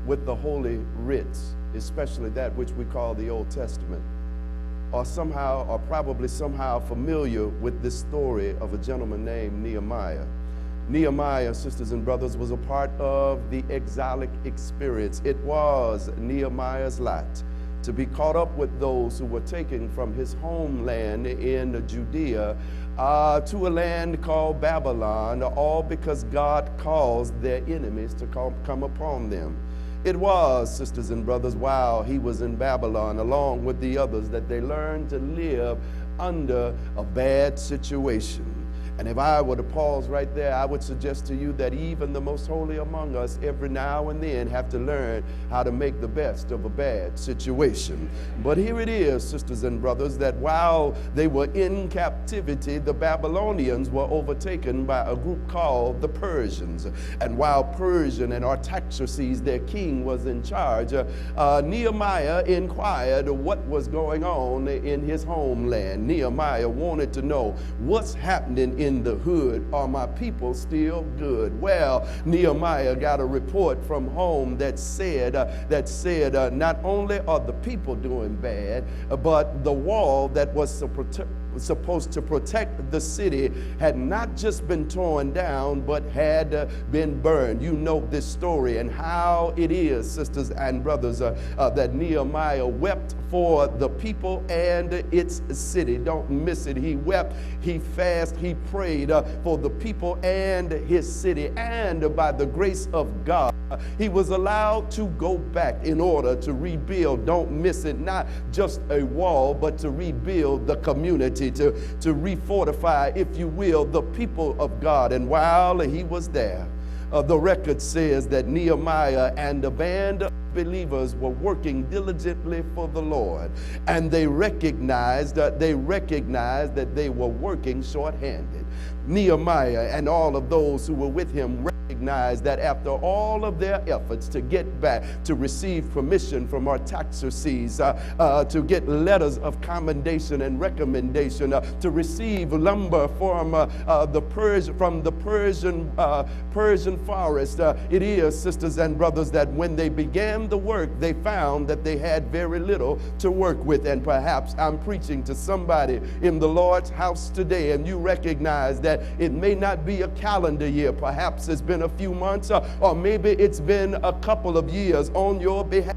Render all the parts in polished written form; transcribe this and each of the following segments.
with the Holy Writs, especially that which we call the Old Testament, are somehow, or probably somehow familiar with this story of a gentleman named Nehemiah. Nehemiah, sisters and brothers, was a part of the exilic experience. It was Nehemiah's lot to be caught up with those who were taken from his homeland in Judea to a land called Babylon, all because God caused their enemies to come upon them. It was, sisters and brothers, while he was in Babylon, along with the others, that they learned to live under a bad situation. And if I were to pause right there, I would suggest to you that even the most holy among us every now and then have to learn how to make the best of a bad situation. But here it is, sisters and brothers, that while they were in captivity, the Babylonians were overtaken by a group called the Persians. And while Persian and Artaxerxes, their king, was in charge, Nehemiah inquired what was going on in his homeland. Nehemiah wanted to know what's happening in the hood. Are my people still good? Well, Nehemiah got a report from home that said not only are the people doing bad, but the wall that was supposed to protect the city had not just been torn down, but had been burned. You know this story and how it is, sisters and brothers, that Nehemiah wept for the people and its city. Don't miss it. He wept, he fasted, he prayed for the people and his city. And by the grace of God, he was allowed to go back in order to rebuild. Don't miss it. Not just a wall, but to rebuild the community, to refortify, if you will, the people of God. And while he was there, the record says that Nehemiah and a band of believers were working diligently for the Lord, and they recognized that they were working short-handed. Nehemiah and all of those who were with him recognized that after all of their efforts to get back, to receive permission from Artaxerxes, to get letters of commendation and recommendation, to receive lumber from the Persian forest, it is, sisters and brothers, that when they began the work, they found that they had very little to work with. And perhaps I'm preaching to somebody in the Lord's house today, and you recognize that it may not be a calendar year. Perhaps it's been a few months, or maybe it's been a couple of years on your behalf.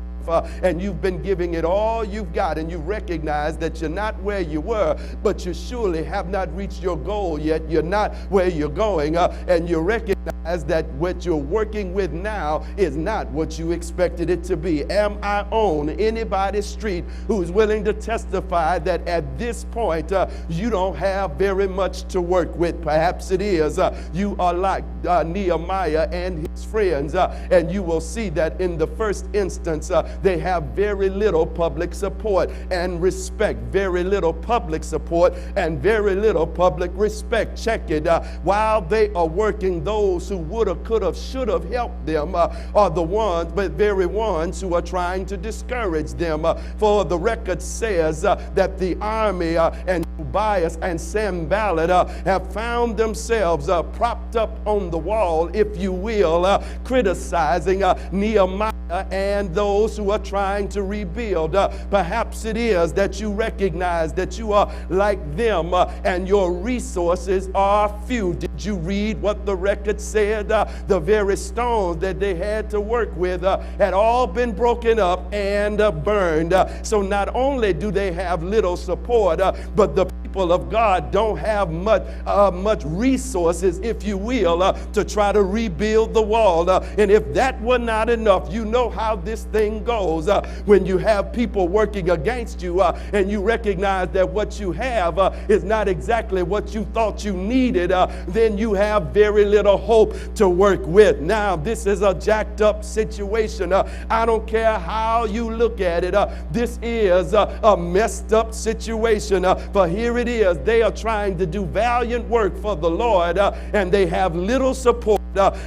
And you've been giving it all you've got, and you recognize that you're not where you were, but you surely have not reached your goal yet. You're not where you're going, and you recognize that what you're working with now is not what you expected it to be. Am I on anybody's street who's willing to testify that at this point you don't have very much to work with? Perhaps it is you are like Nehemiah and his friends, and you will see that in the first instance they have very little public support and respect, very little public support and very little public respect. Check it. While they are working, those who would have, could have, should have helped them are the ones, but very ones who are trying to discourage them. For the record says that the army and Tobias and Sanballat have found themselves propped up on the wall, if you will, criticizing Nehemiah and those who are trying to rebuild. Perhaps it is that you recognize that you are like them and your resources are few. Did you read what the record said? The very stones that they had to work with had all been broken up and burned. So not only do they have little support, but the people of God don't have much resources, if you will, to try to rebuild the wall. And if that were not enough, you know how this thing goes. When you have people working against you and you recognize that what you have is not exactly what you thought you needed, then you have very little hope to work with. Now, this is a jacked up situation. I don't care how you look at it. This is a messed up situation. For here it is. They are trying to do valiant work for the Lord, and they have little support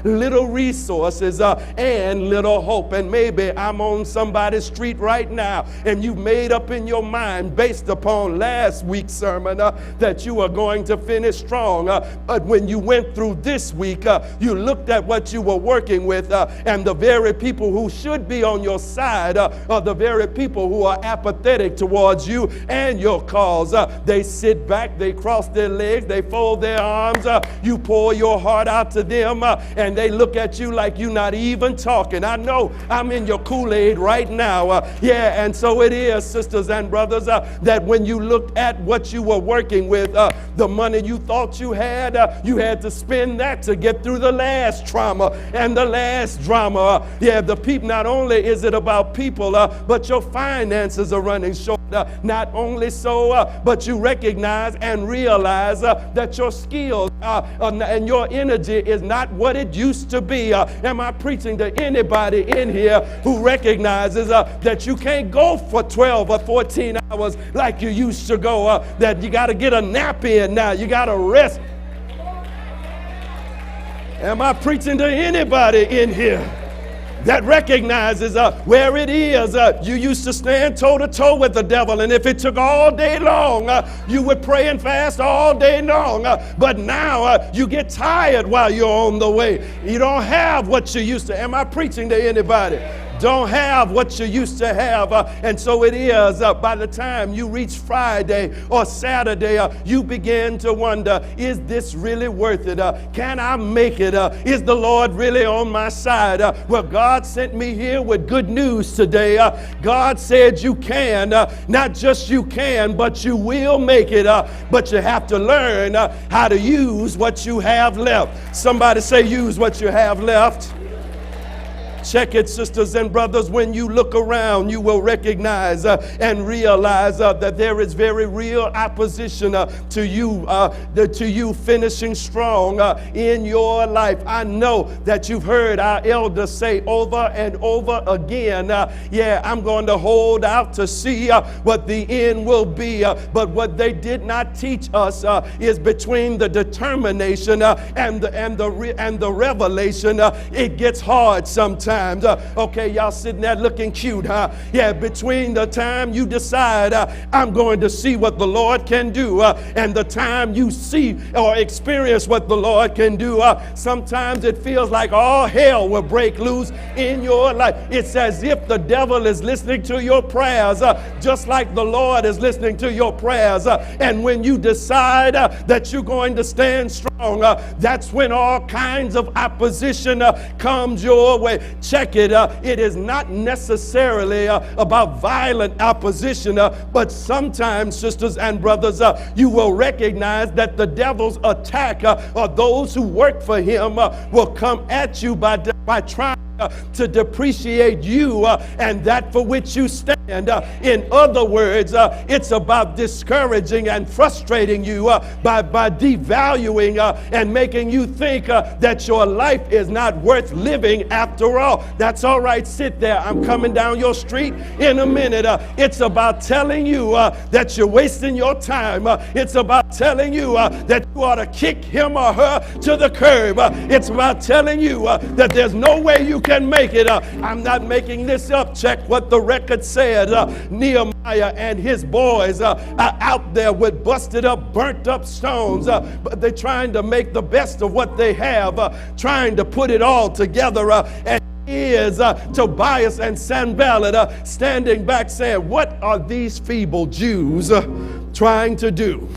little resources and little hope. And maybe I'm on somebody's street right now, and you made up in your mind based upon last week's sermon that you are going to finish strong. But when you went through this week, you looked at what you were working with, and the very people who should be on your side are the very people who are apathetic towards you and your cause. They sit back, they cross their legs, they fold their arms, you pour your heart out to them, and they look at you like you're not even talking. I know I'm in your Kool-Aid right now. And so it is, sisters and brothers, that when you looked at what you were working with, the money you thought you had to spend that to get through the last trauma and the last drama. The people, not only is it about people, but your finances are running short. Not only so, but you recognize and realize that your skills and your energy is not what it used to be. Am I preaching to anybody in here who recognizes that you can't go for 12 or 14 hours like you used to go, that you got to get a nap in now, you got to rest? Am I preaching to anybody in here that recognizes where it is? You used to stand toe-to-toe with the devil, and if it took all day long, you would pray and fast all day long. But now you get tired while you're on the way. You don't have what you used to. Am I preaching to anybody? Don't have what you used to have. And so it is, by the time you reach Friday or Saturday, you begin to wonder, is this really worth it? Can I make it? Is the Lord really on my side? Well, God sent me here with good news today. God said you can, not just you can, but you will make it. But you have to learn how to use what you have left. Somebody say, use what you have left. Check it, sisters and brothers. When you look around, you will recognize and realize that there is very real opposition to you finishing strong in your life. I know that you've heard our elders say over and over again, I'm going to hold out to see what the end will be. But what they did not teach us is between the determination and the revelation, it gets hard sometimes. Okay, y'all sitting there looking cute, huh? Between the time you decide I'm going to see what the Lord can do and the time you see or experience what the Lord can do, sometimes it feels like all hell will break loose in your life. It's as if the devil is listening to your prayers just like the Lord is listening to your prayers. And when you decide that you're going to stand strong, that's when all kinds of opposition comes your way. Check it. It is not necessarily about violent opposition, but sometimes, sisters and brothers, you will recognize that the devil's attack or those who work for him will come at you by trying to depreciate you and that for which you stand. In other words, it's about discouraging and frustrating you by devaluing and making you think that your life is not worth living after all. That's all right, sit there. I'm coming down your street in a minute. It's about telling you that you're wasting your time. It's about telling you that you ought to kick him or her to the curb. It's about telling you that there's no way you can make it. I'm not making this up. Check what the record said. Nehemiah and his boys are out there with busted up, burnt up stones, but they're trying to make the best of what they have, trying to put it all together. And is Tobias and Sanballat standing back saying, what are these feeble Jews trying to do?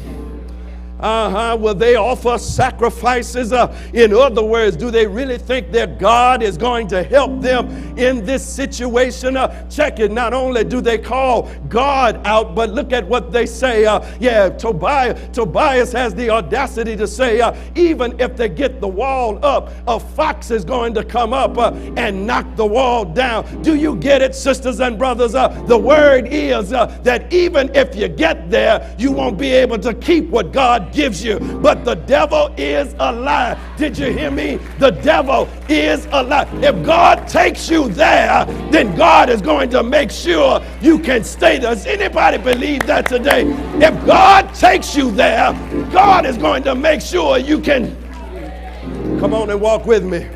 Will they offer sacrifices? In other words, do they really think their God is going to help them in this situation? Check it. Not only do they call God out, but look at what they say. Tobias has the audacity to say, even if they get the wall up, a fox is going to come up and knock the wall down. Do you get it, sisters and brothers? The word is that even if you get there, you won't be able to keep what God gives you. But the devil is a lie. Did you hear me? The devil is a lie. If God takes you there, then God is going to make sure you can stay. Does anybody believe that today? If God takes you there, God is going to make sure you can. Come on and walk with me.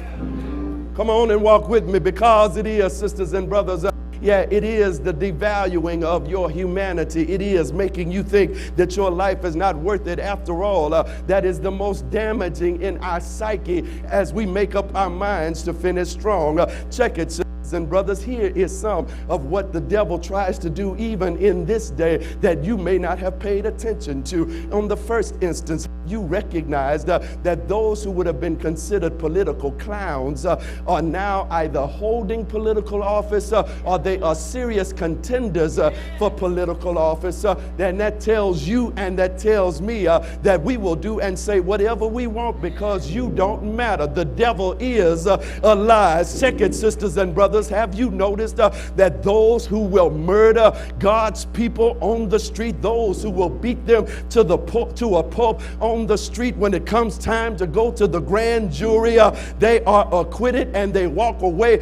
Come on and walk with me, because it is, sisters and brothers, yeah, it is the devaluing of your humanity. It is making you think that your life is not worth it after all. That is the most damaging in our psyche as we make up our minds to finish strong. Check it, sisters and brothers. Here is some of what the devil tries to do even in this day that you may not have paid attention to. On the first instance, you recognized that those who would have been considered political clowns are now either holding political office or they are serious contenders for political office. Then that tells you and that tells me that we will do and say whatever we want because you don't matter. The devil is a lie. Check it, sisters and brothers. Have you noticed that those who will murder God's people on the street, those who will beat them to a pulp on the street, when it comes time to go to the grand jury, they are acquitted and they walk away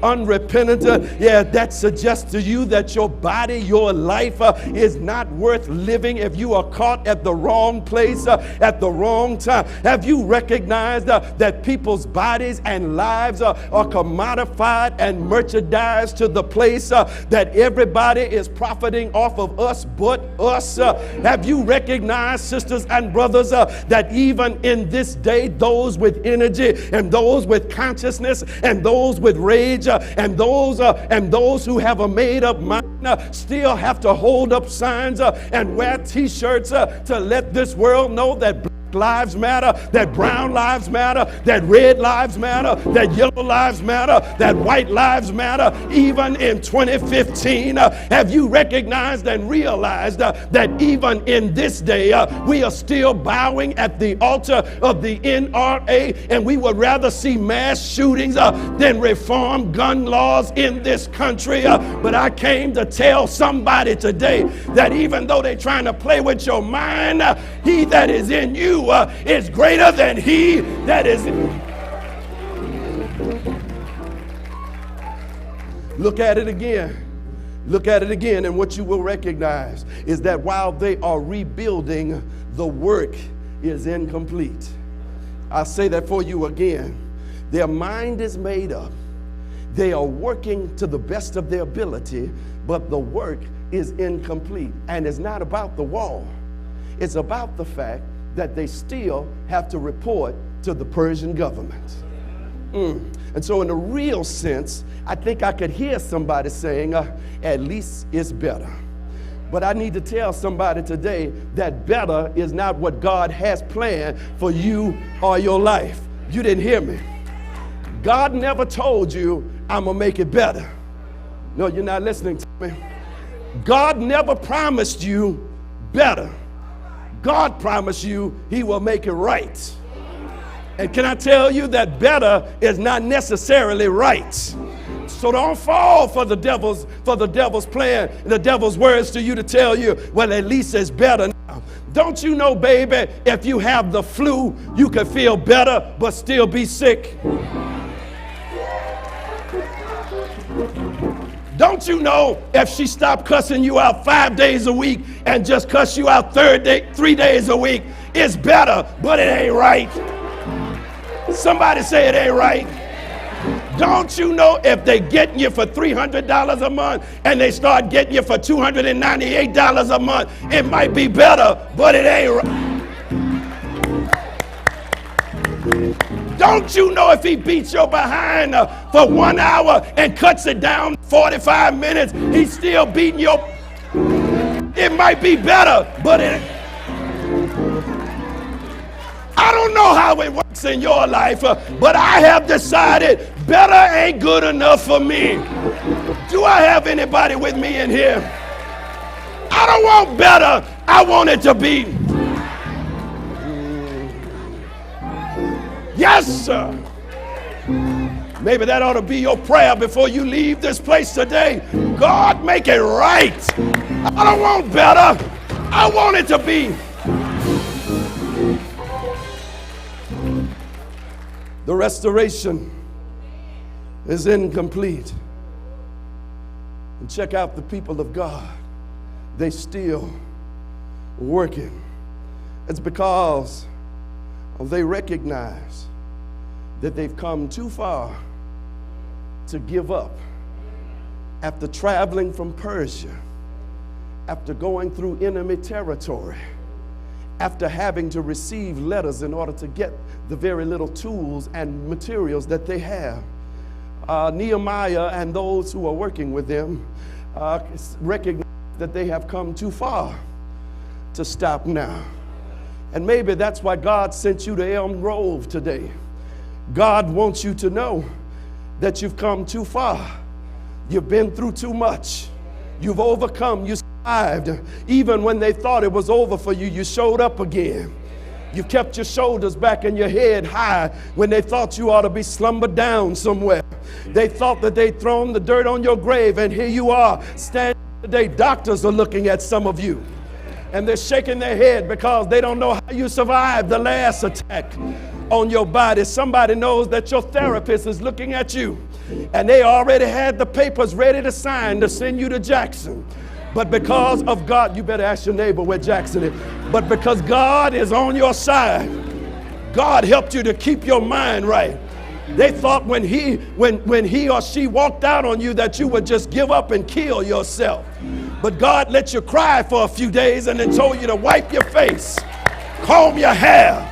unrepentant. Yeah, that suggests to you that your body, your life is not worth living if you are caught at the wrong place at the wrong time. Have you recognized that people's bodies and lives are commodified and merchandised to the place that everybody is profiting off of us but us? Have you recognized, sisters and brothers, that even in this day, those with energy and those with consciousness and those with rage and those who have a made up mind still have to hold up signs and wear t-shirts to let this world know that Black lives matter, that brown lives matter, that red lives matter, that yellow lives matter, that white lives matter. Even in 2015, have you recognized and realized that even in this day, we are still bowing at the altar of the NRA, and we would rather see mass shootings than reform gun laws in this country? But I came to tell somebody today that even though they're trying to play with your mind, he that is in you is greater than he that is in. Look at it again. Look at it again, and what you will recognize is that while they are rebuilding, the work is incomplete. I'll say that for you again. Their mind is made up. They are working to the best of their ability, but the work is incomplete. And it's not about the wall. It's about the fact that they still have to report to the Persian government. And so in a real sense, I think I could hear somebody saying, at least it's better. But I need to tell somebody today that better is not what God has planned for you or your life. You didn't hear me. God never told you, I'm gonna make it better. No, you're not listening to me. God never promised you better. God promised you he will make it right. And can I tell you that better is not necessarily right? So don't fall for the devil's plan, the devil's words to you to tell you, well, at least it's better now. Don't you know, baby, if you have the flu, you can feel better but still be sick? Don't you know if she stopped cussing you out 5 days a week and just cuss you out 3 days a week, it's better, but it ain't right? Somebody say it ain't right. Don't you know if they getting you for $300 a month and they start getting you for $298 a month, it might be better, but it ain't right. Don't you know if he beats your behind for 1 hour and cuts it down 45 minutes, he's still beating your... It might be better, but it... I don't know how it works in your life, but I have decided better ain't good enough for me. Do I have anybody with me in here? I don't want better, I want it to be... Yes, sir. Maybe that ought to be your prayer before you leave this place today. God, make it right. I don't want better. I want it to be. The restoration is incomplete. And check out the people of God. They still working. It's because they recognize that they've come too far to give up. After traveling from Persia, after going through enemy territory, after having to receive letters in order to get the very little tools and materials that they have, Nehemiah and those who are working with them recognize that they have come too far to stop now. And maybe that's why God sent you to Elm Grove today. God wants you to know that you've come too far. You've been through too much. You've overcome. You survived. Even when they thought it was over for you, you showed up again. You kept your shoulders back and your head high when they thought you ought to be slumbered down somewhere. They thought that they'd thrown the dirt on your grave, and here you are standing today. Doctors are looking at some of you, and they're shaking their head because they don't know how you survived the last attack on your body. Somebody knows that your therapist is looking at you, and they already had the papers ready to sign to send you to Jackson. But because of God, you better ask your neighbor where Jackson is. But because God is on your side, God helped you to keep your mind right. They thought when he or she walked out on you that you would just give up and kill yourself. But God let you cry for a few days and then told you to wipe your face, comb your hair,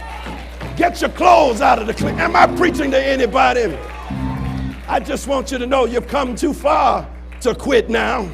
get your clothes out of the clean. Am I preaching to anybody? I just want you to know you've come too far to quit now.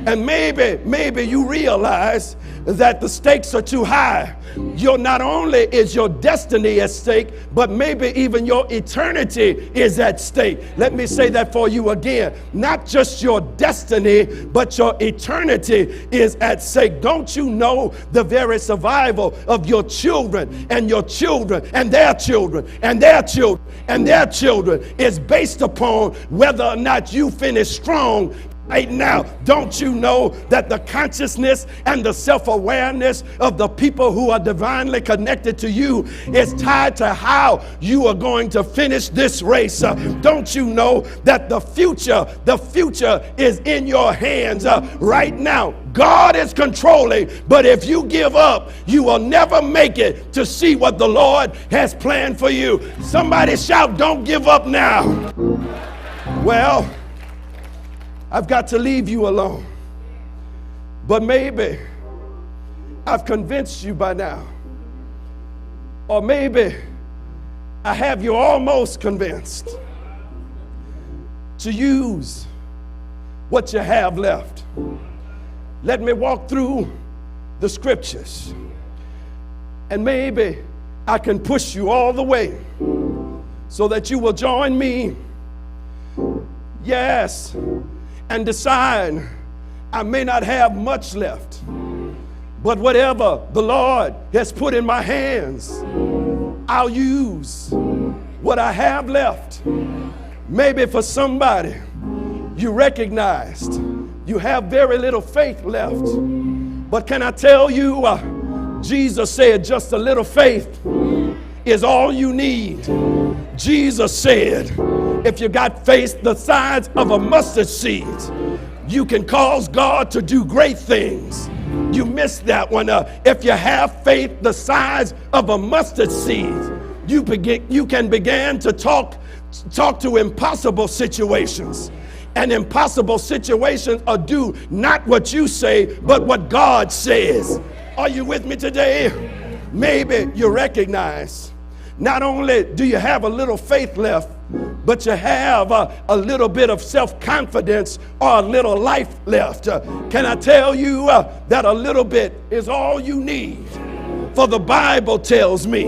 And maybe you realize that the stakes are too high. Not only is your destiny at stake, but maybe even your eternity is at stake. Let me say that for you again. Not just your destiny, but your eternity is at stake. Don't you know the very survival of your children and your children and their children and their children and their children is based upon whether or not you finish strong right now? Don't you know that the consciousness and the self-awareness of the people who are divinely connected to you is tied to how you are going to finish this race? Don't you know that the future is in your hands right now? God is controlling, but if you give up, you will never make it to see what the Lord has planned for you. Somebody shout, don't give up now. Well, I've got to leave you alone. But maybe I've convinced you by now. Or maybe I have you almost convinced to use what you have left. Let me walk through the scriptures, and maybe I can push you all the way so that you will join me. Yes. And decide, I may not have much left, but whatever the Lord has put in my hands, I'll use what I have left. Maybe for somebody, you recognized you have very little faith left. But can I tell you, Jesus said just a little faith is all you need. Jesus said, if you got faith the size of a mustard seed, you can cause God to do great things. You missed that one. If you have faith the size of a mustard seed, you can begin to talk to impossible situations. And impossible situations are do not what you say, but what God says. Are you with me today? Maybe you recognize not only do you have a little faith left, but you have a little bit of self-confidence or a little life left. Can I tell you that a little bit is all you need? For the Bible tells me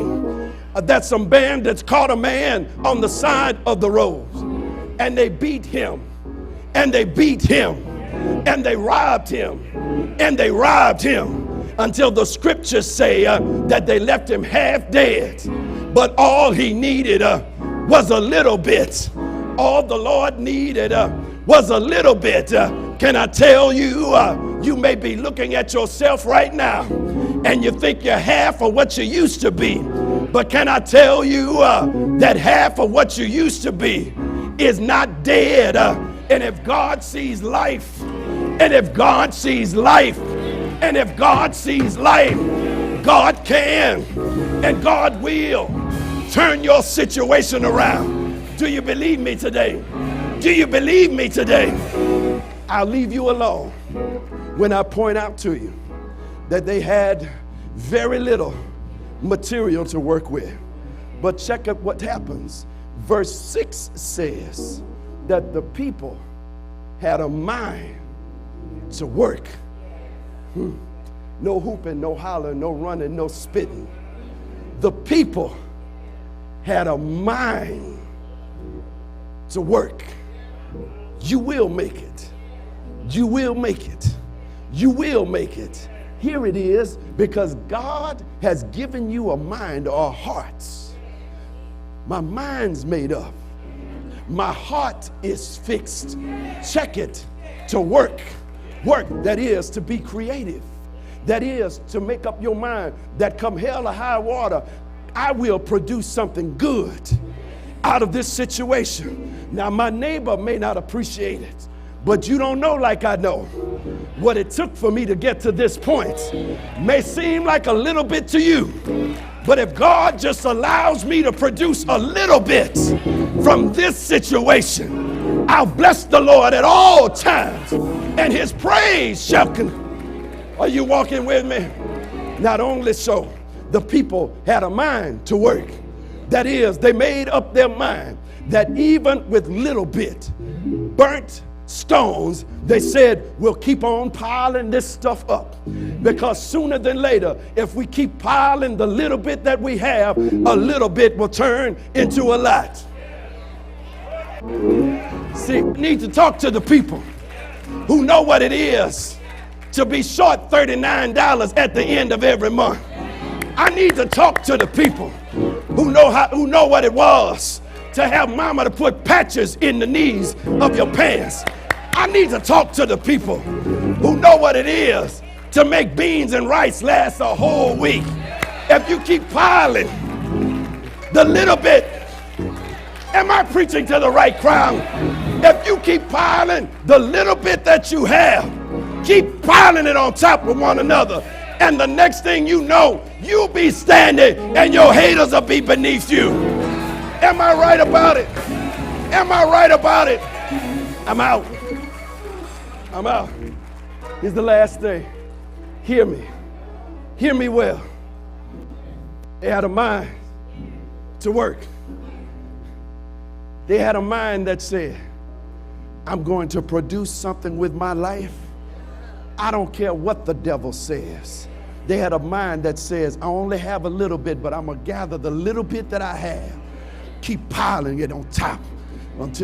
that some bandits caught a man on the side of the road, and they beat him, and they beat him, and they robbed him, and they robbed him, until the scriptures say that they left him half dead. But all he needed was a little bit. All the Lord needed was a little bit. Can I tell you, you may be looking at yourself right now and you think you're half of what you used to be. But can I tell you that half of what you used to be is not dead. And if God sees life, and if God sees life, and if God sees life, God can and God will turn your situation around. Do you believe me today? Do you believe me today? I'll leave you alone when I point out to you that they had very little material to work with. But check out what happens. Verse 6 says that the people had a mind to work. No hooping, no hollering, no running, no spitting. The people had a mind to work. You will make it. You will make it. You will make it. Here it is, because God has given you a mind or hearts. My mind's made up. My heart is fixed. Check it. To work. Work, that is to be creative. That is to make up your mind that come hell or high water, I will produce something good out of this situation. Now, my neighbor may not appreciate it, but you don't know like I know. What it took for me to get to this point may seem like a little bit to you, but if God just allows me to produce a little bit from this situation, I'll bless the Lord at all times, and his praise shall Are you walking with me? Not only so, the people had a mind to work. That is, they made up their mind that even with little bit burnt stones, they said, we'll keep on piling this stuff up, because sooner than later, if we keep piling the little bit that we have, a little bit will turn into a lot. See, we need to talk to the people who know what it is to be short $39 at the end of every month. I need to talk to the people who know what it was to have mama to put patches in the knees of your pants. I need to talk to the people who know what it is to make beans and rice last a whole week. If you keep piling the little bit, am I preaching to the right crowd? If you keep piling the little bit that you have, keep piling it on top of one another, and the next thing you know, you'll be standing and your haters will be beneath you. Am I right about it? Am I right about it? I'm out. I'm out. Here's the last thing. Hear me. Hear me well. They had a mind to work. They had a mind that said, I'm going to produce something with my life. I don't care what the devil says. They had a mind that says, I only have a little bit, but I'm going to gather the little bit that I have, keep piling it on top until